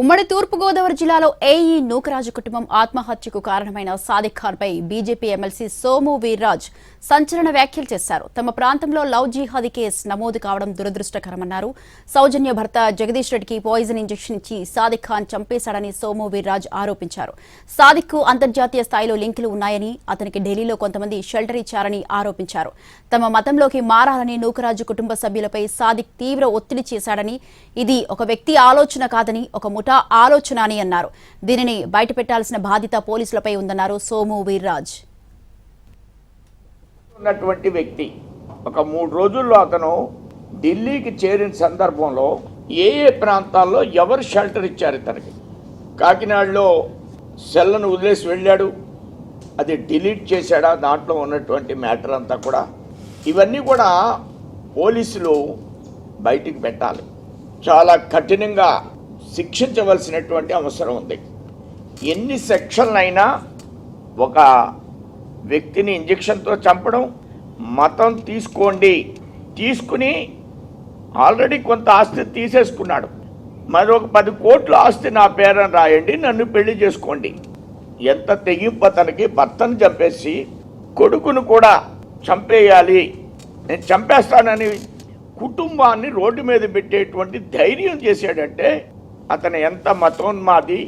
ఉమ్మడి తూర్పుగోదావరి జిల్లాలో ఏఈ నూకరాజు కుటుంబం ఆత్మహత్యకు కారణమైన సాదిక్ ఖాన్ పై బీజేపీ ఎమ్మెల్సీ సోము వీర్రాజ్ సంచలన వ్యాఖ్యలు చేశారు. తమ ప్రాంతంలో లవ్ జిహాదీ కేసు నమోదు కావడం దురదృష్టకరమన్నారు. సౌజన్య భర్త జగదీష్ రెడ్డికి పాయిజన్ ఇంజెక్షన్ ఇచ్చి సాదిక్ ఖాన్ చంపేశాడని సోము వీర్రాజ్ ఆరోపించారు. సాదిక్ కు అంతర్జాతీయ స్థాయిలో లింకులు ఉన్నాయని, అతనికి ఢిల్లీలో కొంతమంది షెల్టర్ ఇచ్చారని ఆరోపించారు. తమ మతంలోకి మారాలని నూకరాజు కుటుంబ సభ్యులపై సాదిక్ తీవ్ర ఒత్తిడి చేశాడని, ఇది ఒక వ్యక్తి ఆలోచన కాదని ఒక ముఠా ఆలోచన అని అన్నారు. దీనిని బయటపెట్టాల్సిన బాధ్యత పోలీసులపై ఉందన్నారు సోము వీర్రాజ్. ఉన్నటువంటి వ్యక్తి ఒక 3 రోజుల్లో అతను ఢిల్లీకి చేరిన సందర్భంలో ఏ ప్రాంతాల్లో ఎవరు షెల్టర్ ఇచ్చారు ఇతనికి. కాకినాడలో సెల్లను వదిలేసి వెళ్ళాడు, అది డిలీట్ చేశాడా, దాంట్లో ఉన్నటువంటి మ్యాటర్ అంతా కూడా ఇవన్నీ కూడా పోలీసులు బయటికి పెట్టాలి. చాలా కఠినంగా శిక్షించవలసినటువంటి అవసరం ఉంది. ఎన్ని సెక్షన్లైనా ఒక వ్యక్తిని ఇంజెక్షన్తో చంపడం, మతం తీసుకుని ఆల్రెడీ కొంత ఆస్తి తీసేసుకున్నాడు, మరొక 10 కోట్ల ఆస్తి నా పేరని రాయండి, నన్ను పెళ్లి చేసుకోండి. ఎంత తెగింపు అతనికి. భర్తను చంపేసి కొడుకును కూడా చంపేయాలి, నేను చంపేస్తానని కుటుంబాన్ని రోడ్డు మీద పెట్టేటువంటి ధైర్యం చేశాడంటే అతను ఎంత మతోన్మాది,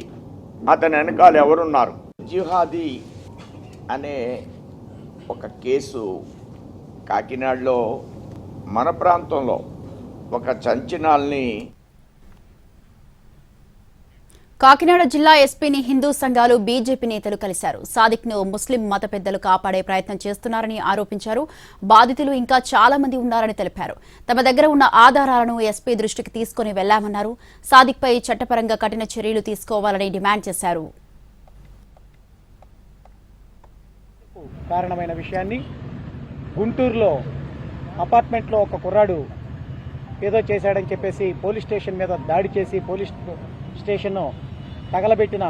అతని వెనకాల ఎవరున్నారు. జిహాదీ అనే ఒక కేసు కాకినాడలో మన ప్రాంతంలో ఒక చంచినాల్ని కాకినాడ జిల్లా ఎస్పీని హిందూ సంఘాలు బీజేపీ నేతలు కలిశారు. సాదిక్ ను ముస్లిం మత పెద్దలు కాపాడే ప్రయత్నం చేస్తున్నారని ఆరోపించారు. బాధితులు ఇంకా చాలా మంది ఉన్నారని తెలిపారు. తమ దగ్గర ఉన్న ఆధారాలను ఎస్పీ దృష్టికి తీసుకుని వెళ్లామన్నారు. సాదిక్ పై చట్టపరంగా కఠిన చర్యలు తీసుకోవాలని డిమాండ్ చేశారు. కారణమైన విషయాన్ని గుంటూరులో అపార్ట్మెంట్లో ఒక కుర్రాడు ఏదో చేశాడని చెప్పేసి పోలీస్ స్టేషన్ మీద దాడి చేసి పోలీస్ స్టేషన్ను తగలబెట్టిన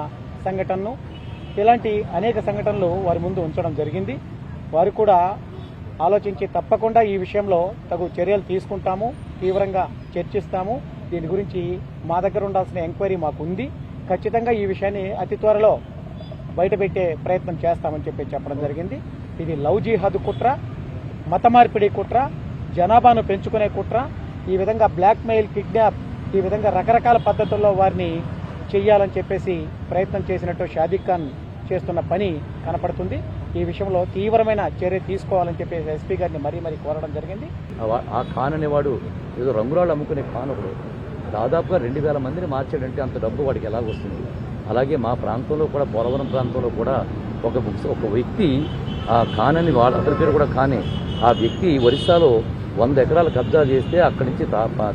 సంఘటనను, ఇలాంటి అనేక సంఘటనలు వారి ముందు ఉంచడం జరిగింది. వారు కూడా ఆలోచించి తప్పకుండా ఈ విషయంలో తగు చర్యలు తీసుకుంటాము, తీవ్రంగా చర్చిస్తాము. దీని గురించి మా దగ్గర ఉండాల్సిన ఎంక్వైరీ మాకు ఉంది. ఖచ్చితంగా ఈ విషయాన్ని అతి త్వరలో బయటపెట్టే ప్రయత్నం చేస్తామని చెప్పడం జరిగింది. ఇది లవ్ జిహాద్ కుట్ర, మత మార్పిడి కుట్ర, జనాభాను పెంచుకునే కుట్ర. ఈ విధంగా బ్లాక్మెయిల్, కిడ్నాప్, ఈ విధంగా రకరకాల పద్ధతుల్లో వారిని చెయ్యాలని చెప్పేసి ప్రయత్నం చేసినట్టు షాదిక్ ఖాన్ చేస్తున్న పని కనపడుతుంది. ఈ విషయంలో తీవ్రమైన చర్య తీసుకోవాలని చెప్పేసి ఎస్పీ గారిని మరీ కోరడం జరిగింది. ఆ ఖాన్ అనేవాడు ఏదో రంగురాళ్ళు అమ్ముకునే ఖాన్ ఒకడు దాదాపుగా 2000 మందిని మార్చాడంటే అంత డబ్బు వాడికి ఎలా వస్తుంది? అలాగే మా ప్రాంతంలో కూడా, పోలవరం ప్రాంతంలో కూడా ఒక వ్యక్తి ఆ ఖాన్ అని, అతని పేరు కూడా ఖానే, ఆ వ్యక్తి ఒరిస్సాలో 100 ఎకరాలు కబ్జా చేస్తే అక్కడి నుంచి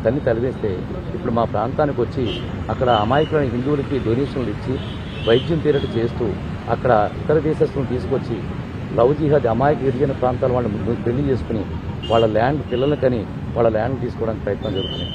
తన్ని తలివేస్తే ఇప్పుడు మా ప్రాంతానికి వచ్చి అక్కడ అమాయకులైన హిందువులకి డొనేషన్లు ఇచ్చి వైద్యం పేరిట చేస్తూ అక్కడ ఇతర దేశస్తులను తీసుకొచ్చి లవ్ జిహాద్ అమాయక గిరిజన ప్రాంతాల వాళ్ళని పెళ్లి చేసుకుని వాళ్ళ ల్యాండ్ పిల్లలకని వాళ్ళ ల్యాండ్ తీసుకోవడానికి ప్రయత్నం జరుగుతున్నాయి.